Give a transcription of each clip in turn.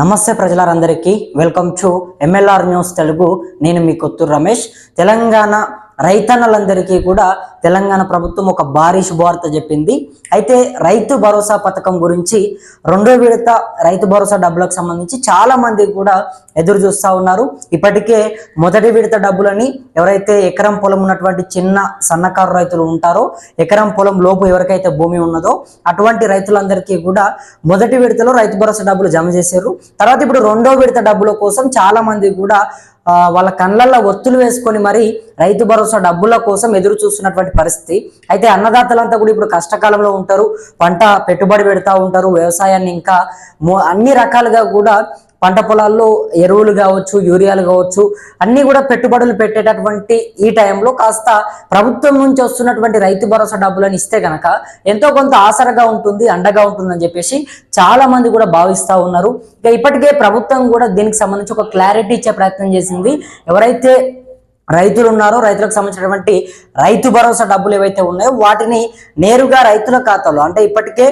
నమస్తే ప్రజలందరికీ welcome to MLR news Telugu. నేను మీ కొత్తూరు రమేష్. తెలంగాణ రైతన్నలందరికీ కూడా తెలంగాణ ప్రభుత్వం ఒక భారీ శుభవార్త చెప్పింది. అయితే రైతు భరోసా పథకం గురించి రెండో విడత రైతు భరోసా డబ్బులకు సంబంధించి చాలా మంది కూడా ఎదురు చూస్తూ ఉన్నారు. ఇప్పటికే మొదటి విడత డబ్బులని ఎవరైతే ఎకరం పొలం ఉన్నటువంటి చిన్న సన్నకారు రైతులు ఉంటారో, ఎకరం పొలం లోపు ఎవరికైతే భూమి ఉన్నదో అటువంటి రైతులందరికీ కూడా మొదటి విడతలో రైతు భరోసా డబ్బులు జమ చేశారు. తర్వాత ఇప్పుడు రెండో విడత డబ్బుల కోసం చాలా మంది కూడా వాళ్ళ కళ్ళల్లో ఒత్తులు వేసుకొని మరి రైతు భరోసా డబ్బుల కోసం ఎదురు చూస్తున్నటువంటి పరిస్థితి. అయితే అన్నదాతలంతా కూడా ఇప్పుడు కష్టకాలంలో ఉంటారు, పంట పెట్టుబడి పెడతా ఉంటారు, వ్యవసాయాన్ని ఇంకా అన్ని రకాలుగా కూడా పంట పొలాల్లో ఎరువులు కావచ్చు, యూరియాలు కావచ్చు, అన్ని కూడా పెట్టుబడులు పెట్టేటటువంటి ఈ టైంలో కాస్త ప్రభుత్వం నుంచి వస్తున్నటువంటి రైతు భరోసా డబ్బులను ఇస్తే గనక ఎంతో కొంత ఆసరగా ఉంటుంది, అండగా ఉంటుందని చెప్పేసి చాలా మంది కూడా భావిస్తూ ఉన్నారు. ఇక ఇప్పటికే ప్రభుత్వం కూడా దీనికి సంబంధించి ఒక క్లారిటీ ఇచ్చే ప్రయత్నం చేసింది. ఎవరైతే రైతులు ఉన్నారో రైతులకు సంబంధించినటువంటి రైతు భరోసా డబ్బులు ఏవైతే ఉన్నాయో వాటిని నేరుగా రైతుల ఖాతాలో, అంటే ఇప్పటికే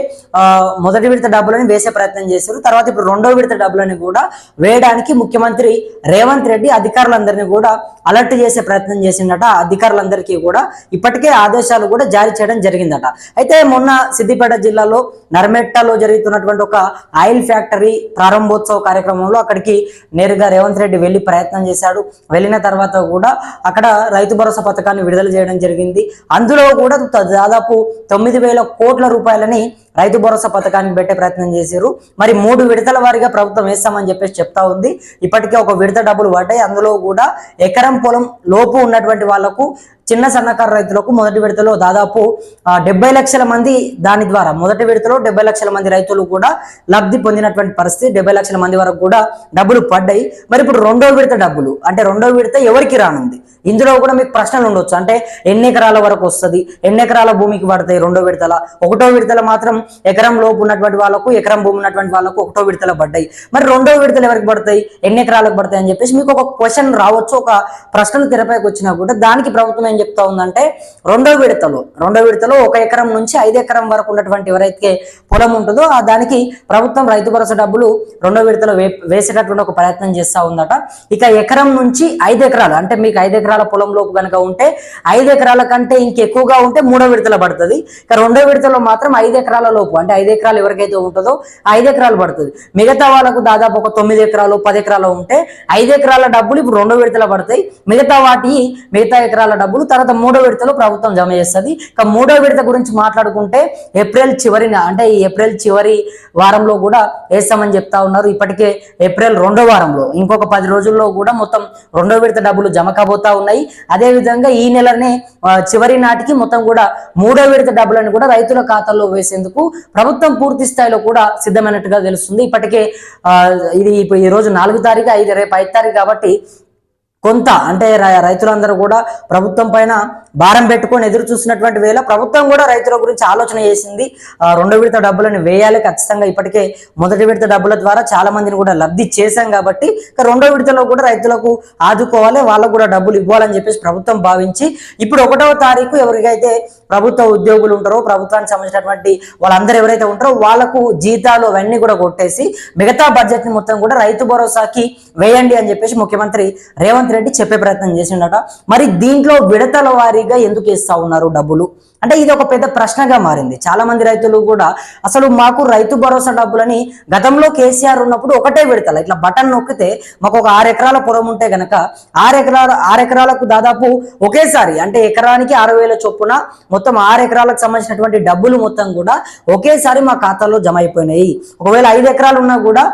మొదటి విడత డబ్బులని వేసే ప్రయత్నం చేశారు. తర్వాత ఇప్పుడు రెండో విడత డబ్బులని కూడా వేయడానికి ముఖ్యమంత్రి రేవంత్ రెడ్డి అధికారులందరినీ కూడా అలర్ట్ చేసే ప్రయత్నం చేసిందట. అధికారులందరికీ కూడా ఇప్పటికే ఆదేశాలు కూడా జారీ చేయడం జరిగిందట. అయితే మొన్న సిద్దిపేట జిల్లాలో నర్మెట్టలో జరుగుతున్నటువంటి ఒక ఆయిల్ ఫ్యాక్టరీ ప్రారంభోత్సవ కార్యక్రమంలో అక్కడికి నేరుగా రేవంత్ రెడ్డి వెళ్ళి ప్రయత్నం చేశాడు. వెళ్ళిన తర్వాత కూడా అక్కడ రైతు భరోసా పథకాన్ని విడుదల చేయడం జరిగింది. అందులో కూడా దాదాపు 9,000 కోట్ల రూపాయలని రైతు భరోసా పథకానికి పెట్టే ప్రయత్నం చేశారు. మరి 3 విడతల వారీగా ప్రభుత్వం వేస్తామని చెప్పేసి చెప్తా ఉంది. ఇప్పటికే ఒక విడత డబ్బులు పడ్డాయి. అందులో కూడా ఎకరం పొలం లోపు ఉన్నటువంటి వాళ్లకు, చిన్న సన్నకారు రైతులకు మొదటి విడతలో దాదాపు 70 లక్షల మంది దాని ద్వారా మొదటి విడతలో 70 లక్షల మంది రైతులు కూడా లబ్ధి పొందినటువంటి పరిస్థితి. 70 లక్షల మంది వరకు కూడా డబ్బులు పడ్డాయి. మరి ఇప్పుడు రెండో విడత డబ్బులు, అంటే రెండో విడత ఎవరికి రానుంది? ఇందులో కూడా మీకు ప్రశ్నలు ఉండొచ్చు. అంటే ఎన్ని ఎకరాల వరకు వస్తుంది, ఎన్ని ఎకరాల భూమికి పడతాయి రెండో విడతల? ఒకటో విడతల మాత్రం ఎకరం లోపు ఉన్నటువంటి వాళ్ళకు, ఎకరం భూమి ఉన్నటువంటి వాళ్ళకు ఒకటో విడతల పడ్డాయి. మరి రెండో విడతలు ఎవరికి పడతాయి, ఎన్ని ఎకరాలకు పడతాయి అని చెప్పేసి మీకు ఒక క్వశ్చన్ రావచ్చు. ఒక ప్రశ్నలు తెరపైకి వచ్చినా కూడా దానికి ప్రభుత్వం ఏం చెప్తా ఉందంటే రెండో విడతలో 1 ఎకరం నుంచి 5 ఎకరం వరకు ఉన్నటువంటి ఎవరైతే పొలం ఉంటుందో దానికి ప్రభుత్వం రైతు భరోసా డబ్బులు రెండో విడతలో వేసేటటువంటి ఒక ప్రయత్నం చేస్తా ఉందట. ఇక ఎకరం నుంచి 5 ఎకరాలు, అంటే మీకు 5 ఎకరాల పొలం లోపు కనుక ఉంటే 5 ఎకరాల కంటే ఇంకెక్కువగా ఉంటే మూడో విడతల పడుతుంది. ఇక రెండో విడతలో మాత్రం 5 ఎకరాల లోపు, అంటే 5 ఎకరాలు ఎవరికైతే ఉంటుందో 5 ఎకరాలు పడుతుంది. మిగతా వాళ్ళకు దాదాపు ఒక 9 ఎకరాలు 10 ఎకరాలు ఉంటే 5 ఎకరాల డబ్బులు ఇప్పుడు రెండో విడతల పడతాయి. మిగతా ఎకరాల డబ్బులు తర్వాత మూడో విడతలో ప్రభుత్వం జమ చేస్తుంది. ఇక మూడో విడత గురించి మాట్లాడుకుంటే ఏప్రిల్ చివరిన, అంటే ఈ ఏప్రిల్ చివరి వారంలో కూడా వేస్తామని చెప్తా ఉన్నారు. ఇప్పటికే ఏప్రిల్ 2వ వారంలో ఇంకొక 10 రోజుల్లో కూడా మొత్తం రెండో విడత డబ్బులు జమ కాబోతా ఉన్నాయి. అదే విధంగా ఈ నెలనే చివరి నాటికి మొత్తం కూడా మూడో విడత డబ్బులను కూడా రైతుల ఖాతాల్లో వేసేందుకు ప్రభుత్వం పూర్తి స్థాయిలో కూడా సిద్ధమైనట్టుగా తెలుస్తుంది. ఇప్పటికే ఇది ఈ రోజు 4వ తారీఖు, రేపు 5వ తారీఖు కాబట్టి కొంత, అంటే రైతులందరూ కూడా ప్రభుత్వం పైన భారం పెట్టుకొని ఎదురు చూసినటువంటి వేళ ప్రభుత్వం కూడా రైతుల గురించి ఆలోచన చేసింది. రెండో విడత డబ్బులను వేయాలి ఖచ్చితంగా. ఇప్పటికే మొదటి విడత డబ్బుల ద్వారా చాలా మందిని కూడా లబ్ధి చేశాం కాబట్టి రెండో విడతలో కూడా రైతులకు ఆదుకోవాలి, వాళ్ళకు కూడా డబ్బులు ఇవ్వాలని చెప్పేసి ప్రభుత్వం భావించి ఇప్పుడు 1వ తారీఖు ఎవరికైతే ప్రభుత్వ ఉద్యోగులు ఉంటారో, ప్రభుత్వానికి సంబంధించినటువంటి వాళ్ళందరూ ఎవరైతే ఉంటారో వాళ్ళకు జీతాలు అవన్నీ కూడా కొట్టేసి మిగతా బడ్జెట్ ని మొత్తం కూడా రైతు భరోసాకి వేయండి అని చెప్పేసి ముఖ్యమంత్రి రేవంత్ రెడ్డి చెప్పే ప్రయత్నం చేసిండట. మరి దీంట్లో విడతల వారీగా ఎందుకు ఇస్తా ఉన్నారు డబ్బులు అంటే ఇది ఒక పెద్ద ప్రశ్నగా మారింది. చాలా మంది రైతులు కూడా అసలు మాకు రైతు భరోసా డబ్బులని గతంలో కేసీఆర్ ఉన్నప్పుడు ఒకటే విడతల ఇట్లా బటన్ నొక్కితే మాకు ఒక 6 ఎకరాల పొలం ఉంటే గనక 6 ఎకరాలకు దాదాపు ఒకేసారి, అంటే ఎకరానికి 6,000 చొప్పున మొత్తం 6 ఎకరాలకు సంబంధించినటువంటి డబ్బులు మొత్తం కూడా ఒకేసారి మా ఖాతాలో జమ అయిపోయినాయి. ఒకవేళ 5 ఎకరాలు ఉన్నా కూడా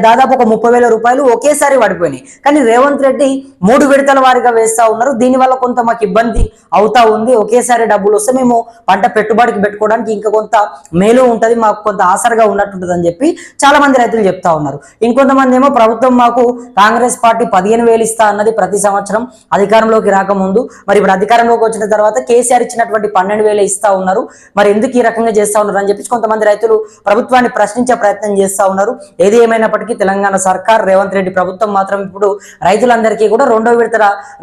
దాదాపు ఒక 30,000 రూపాయలు ఒకేసారి పడిపోయినాయి. కానీ రేవంత్ రెడ్డి 3 విడతల వారీగా వేస్తా ఉన్నారు. దీనివల్ల కొంత మాకు ఇబ్బంది అవుతా ఉంది. ఒకేసారి డబ్బులు వస్తే మేము పంట పెట్టుబడికి పెట్టుకోవడానికి ఇంకా కొంత మేలు ఉంటది, మాకు కొంత ఆసరగా ఉన్నట్టుంటది అని చెప్పి చాలా మంది రైతులు చెప్తా ఉన్నారు. ఇంకొంతమంది ఏమో ప్రభుత్వం మాకు కాంగ్రెస్ పార్టీ 15,000 ఇస్తా అన్నది ప్రతి సంవత్సరం అధికారంలోకి రాకముందు. మరి ఇప్పుడు అధికారంలోకి వచ్చిన తర్వాత కేసీఆర్ ఇచ్చినటువంటి 12,000 ఇస్తా ఉన్నారు. మరి ఎందుకు ఈ రకంగా చేస్తా ఉన్నారు అని చెప్పి కొంతమంది రైతులు ప్రభుత్వాన్ని ప్రశ్నించే ప్రయత్నం చేస్తా ఉన్నారు. ఏది ఏమైనప్పటికీ తెలంగాణ సర్కార్, రేవంత్ రెడ్డి ప్రభుత్వం మాత్రం ఇప్పుడు రైతులందరికీ కూడా రెండో విడత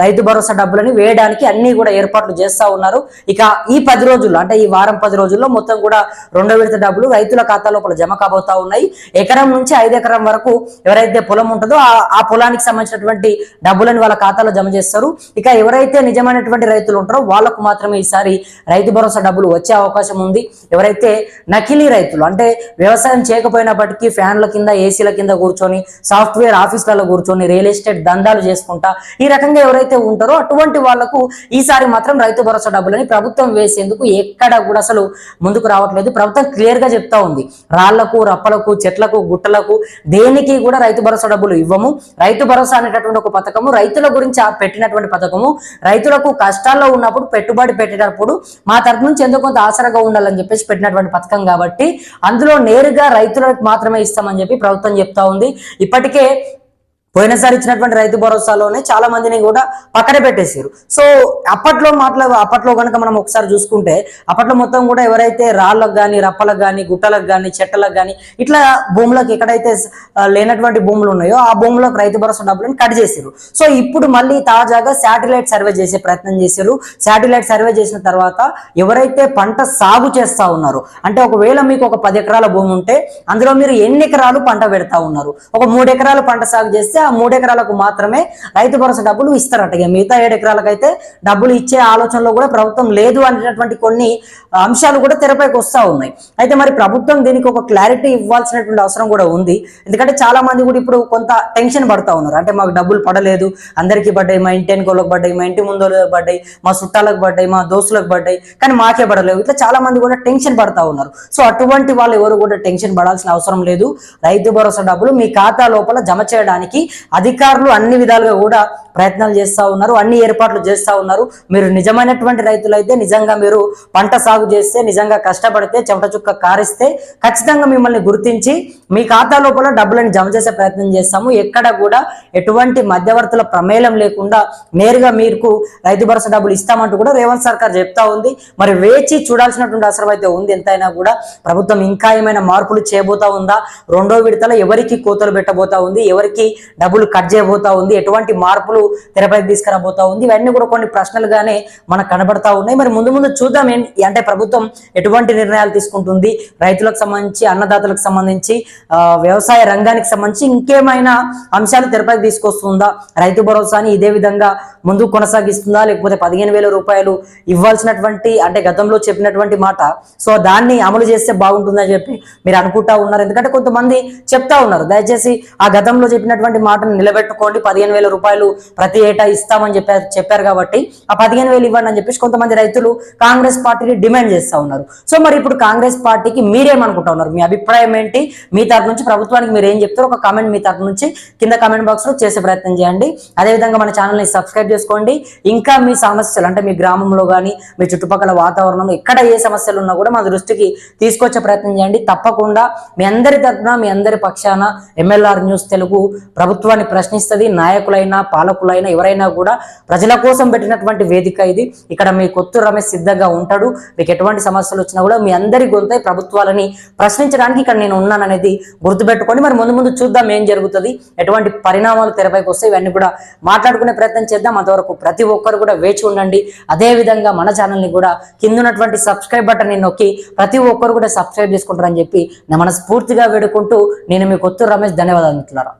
రైతు భరోసా డబ్బులని వేయడానికి అన్ని కూడా ఏర్పాట్లు చేస్తా ఉన్నారు. ఇక ఈ 10 రోజుల్లో అంటే ఈ వారం 10 రోజుల్లో మొత్తం కూడా 2వ విడత డబ్బులు రైతుల ఖాతా లోపల జమ కాబోతా ఉన్నాయి. ఎకరం నుంచి 5 ఎకరం వరకు ఎవరైతే పొలం ఉంటుందో ఆ పొలానికి సంబంధించినటువంటి డబ్బులను వాళ్ళ ఖాతాలో జమ చేస్తారు. ఇక ఎవరైతే నిజమైనటువంటి రైతులు ఉంటారో వాళ్ళకు మాత్రమే ఈసారి రైతు భరోసా డబ్బులు వచ్చే అవకాశం ఉంది. ఎవరైతే నకిలీ రైతులు అంటే వ్యవసాయం చేయకపోయినప్పటికీ ఫ్యాన్ల కింద ఏసీల కింద కూర్చొని సాఫ్ట్వేర్ ఆఫీసులలో కూర్చొని రియల్ ఎస్టేట్ దందాలు చేసుకుంటా ఈ రకంగా ఎవరైతే ఉంటారో అటువంటి వాళ్లకు ఈసారి మాత్రం రైతు భరోసా డబ్బులని ప్రభుత్వం వేసేందుకు ఎక్కడ కూడా అసలు ముందుకు రావట్లేదు. ప్రభుత్వం క్లియర్ గా చెప్తా ఉంది, రాళ్లకు రప్పలకు చెట్లకు గుట్టలకు దేనికి కూడా రైతు భరోసా డబ్బులు ఇవ్వము. రైతు భరోసా అనేటటువంటి ఒక పథకము రైతుల గురించి పెట్టినటువంటి పథకము. రైతులకు కష్టాల్లో ఉన్నప్పుడు పెట్టుబడి పెట్టేటప్పుడు మా తరపు నుంచి ఎంతో కొంత ఆసరాగా ఉండాలని చెప్పేసి పెట్టినటువంటి పథకం కాబట్టి అందులో నేరుగా రైతులకు మాత్రమే ఇస్తామని చెప్పి ప్రభుత్వం చెప్తా ఉంది. ఇప్పటికే పోయినసారి ఇచ్చినటువంటి రైతు భరోసాలోనే చాలా మందిని కూడా పక్కన పెట్టేశారు. సో అప్పట్లో కనుక మనం ఒకసారి చూసుకుంటే అప్పట్లో మొత్తం కూడా ఎవరైతే రాళ్ళకు కానీ రప్పలకు కానీ గుట్టలకు కానీ చెట్టలకు కానీ ఇట్లా భూములకు ఎక్కడైతే లేనటువంటి భూములు ఉన్నాయో ఆ భూములకు రైతు భరోసా డబ్బులను కట్ చేశారు. సో ఇప్పుడు మళ్ళీ తాజాగా శాటిలైట్ సర్వే చేసే ప్రయత్నం చేశారు. శాటిలైట్ సర్వే చేసిన తర్వాత ఎవరైతే పంట సాగు చేస్తా ఉన్నారో అంటే ఒకవేళ మీకు ఒక 10 ఎకరాల భూమి ఉంటే అందులో మీరు ఎన్ని ఎకరాలు పంట పెడతా ఉన్నారు, ఒక 3 ఎకరాలు పంట సాగు చేస్తే ఆ 3 ఎకరాలకు మాత్రమే రైతు భరోసా డబ్బులు ఇస్తారట. మిగతా 7 ఎకరాలకు అయితే డబ్బులు ఇచ్చే ఆలోచనలో కూడా ప్రభుత్వం లేదు అనేటటువంటి కొన్ని అంశాలు కూడా తెరపైకి వస్తా ఉన్నాయి. అయితే మరి ప్రభుత్వం దీనికి ఒక క్లారిటీ ఇవ్వాల్సినటువంటి అవసరం కూడా ఉంది. ఎందుకంటే చాలా మంది కూడా ఇప్పుడు కొంత టెన్షన్ పడతా ఉన్నారు. అంటే మాకు డబ్బులు పడలేదు, అందరికీ పడ్డాయి, మా ఇంటి వెనుకోళ్ళకి పడ్డాయి, మా ఇంటి ముందు పడ్డాయి, మా చుట్టాలకు పడ్డాయి, మా దోస్తులకు పడ్డాయి, కానీ మాకే పడలేవు. ఇట్లా చాలా మంది కూడా టెన్షన్ పడతా ఉన్నారు. సో అటువంటి వాళ్ళు ఎవరు కూడా టెన్షన్ పడాల్సిన అవసరం లేదు. రైతు భరోసా డబ్బులు మీ ఖాతా లోపల జమ చేయడానికి అధికారులు అన్ని విధాలుగా కూడా ప్రయత్నాలు చేస్తా ఉన్నారు, అన్ని ఏర్పాట్లు చేస్తా ఉన్నారు. మీరు నిజమైనటువంటి రైతులైతే, నిజంగా మీరు పంట సాగు చేస్తే, నిజంగా కష్టపడితే, చెమట చుక్క కారిస్తే ఖచ్చితంగా మిమ్మల్ని గుర్తించి మీ ఖాతా లోపల డబ్బులను జమ చేసే ప్రయత్నం చేస్తాము. ఎక్కడ కూడా ఎటువంటి మధ్యవర్తుల ప్రమేయం లేకుండా నేరుగా మీకు రైతు భరోసా డబ్బులు ఇస్తామంటూ కూడా రేవంత్ సర్కార్ చెప్తా ఉంది. మరి వేచి చూడాల్సినటువంటి అవసరం అయితే ఉంది. ఎంతైనా కూడా ప్రభుత్వం ఇంకా ఏమైనా మార్పులు చేయబోతా ఉందా, 2వ విడతలో ఎవరికి కోతలు పెట్టబోతా ఉంది, ఎవరికి డబ్బులు కట్ చేయబోతా ఉంది, ఎటువంటి మార్పులు తెరపైకి తీసుకురాబోతా ఉంది, ఇవన్నీ కూడా కొన్ని ప్రశ్నలుగానే మనకు కనబడతా ఉన్నాయి. మరి ముందు ముందు చూద్దాం అంటే ప్రభుత్వం ఎటువంటి నిర్ణయాలు తీసుకుంటుంది, రైతులకు సంబంధించి, అన్నదాతలకు సంబంధించి, వ్యవసాయ రంగానికి సంబంధించి ఇంకేమైనా అంశాలు తెరపైకి తీసుకొస్తుందా, రైతు భరోసాని ఇదే విధంగా ముందుకు కొనసాగిస్తుందా, లేకపోతే 15,000 రూపాయలు ఇవ్వాల్సినటువంటి అంటే గతంలో చెప్పినటువంటి మాట సో దాన్ని అమలు చేస్తే బాగుంటుందని చెప్పి మీరు అనుకుంటా ఉన్నారు. ఎందుకంటే కొంతమంది చెప్తా ఉన్నారు, దయచేసి ఆ గతంలో చెప్పినటువంటి మాటను నిలబెట్టుకోండి, 15,000 రూపాయలు ప్రతి ఏటా ఇస్తామని చెప్పారు కాబట్టి ఆ 15,000 ఇవ్వండి అని చెప్పేసి కొంతమంది రైతులు కాంగ్రెస్ పార్టీని డిమాండ్ చేస్తా ఉన్నారు. సో మరి ఇప్పుడు కాంగ్రెస్ పార్టీకి మీరేమనుకుంటా ఉన్నారు, మీ అభిప్రాయం ఏంటి, మీ తరపు నుంచి ప్రభుత్వానికి మీరు ఏం చెప్తారో ఒక కామెంట్ మీ తరపు నుంచి కింద కామెంట్ బాక్స్ లో చేసే ప్రయత్నం చేయండి. అదేవిధంగా మన ఛానల్ని సబ్స్క్రైబ్ చేసుకోండి. ఇంకా మీ సమస్యలు అంటే మీ గ్రామంలో కానీ మీ చుట్టుపక్కల వాతావరణంలో ఎక్కడ ఏ సమస్యలు ఉన్నా కూడా మా దృష్టికి తీసుకొచ్చే ప్రయత్నం చేయండి. తప్పకుండా మీ అందరి తరపున, మీ అందరి పక్షాన MLR న్యూస్ తెలుగు ప్రభుత్వాన్ని ప్రశ్నిస్తుంది. నాయకులైనా పాలకులైనా ఎవరైనా కూడా ప్రజల కోసం పెట్టినటువంటి వేదిక ఇది. ఇక్కడ మీ కొత్తూరు రమేష్ సిద్ధంగా ఉంటాడు. మీకు ఎటువంటి సమస్యలు వచ్చినా కూడా మీ అందరి గొంతై ప్రభుత్వాలని ప్రశ్నించడానికి ఇక్కడ నేను ఉన్నాననేది గుర్తుపెట్టుకోండి. మరి ముందు ముందు చూద్దాం ఏం జరుగుతుంది, ఎటువంటి పరిణామాలు తెరపైకి వస్తాయి, ఇవన్నీ కూడా మాట్లాడుకునే ప్రయత్నం చేద్దాం. అంతవరకు ప్రతి ఒక్కరు కూడా వేచి ఉండండి. అదే విధంగా మన ఛానల్ని కూడా కింద ఉన్నటువంటి సబ్స్క్రైబ్ బటన్ నొక్కి ప్రతి ఒక్కరు కూడా సబ్స్క్రైబ్ చేసుకుంటారని చెప్పి నేను మనస్ఫూర్తిగా వేడుకుంటూ నేను మీ కొత్తూరు రమేష్. ధన్యవాదాలు మిత్రులారా.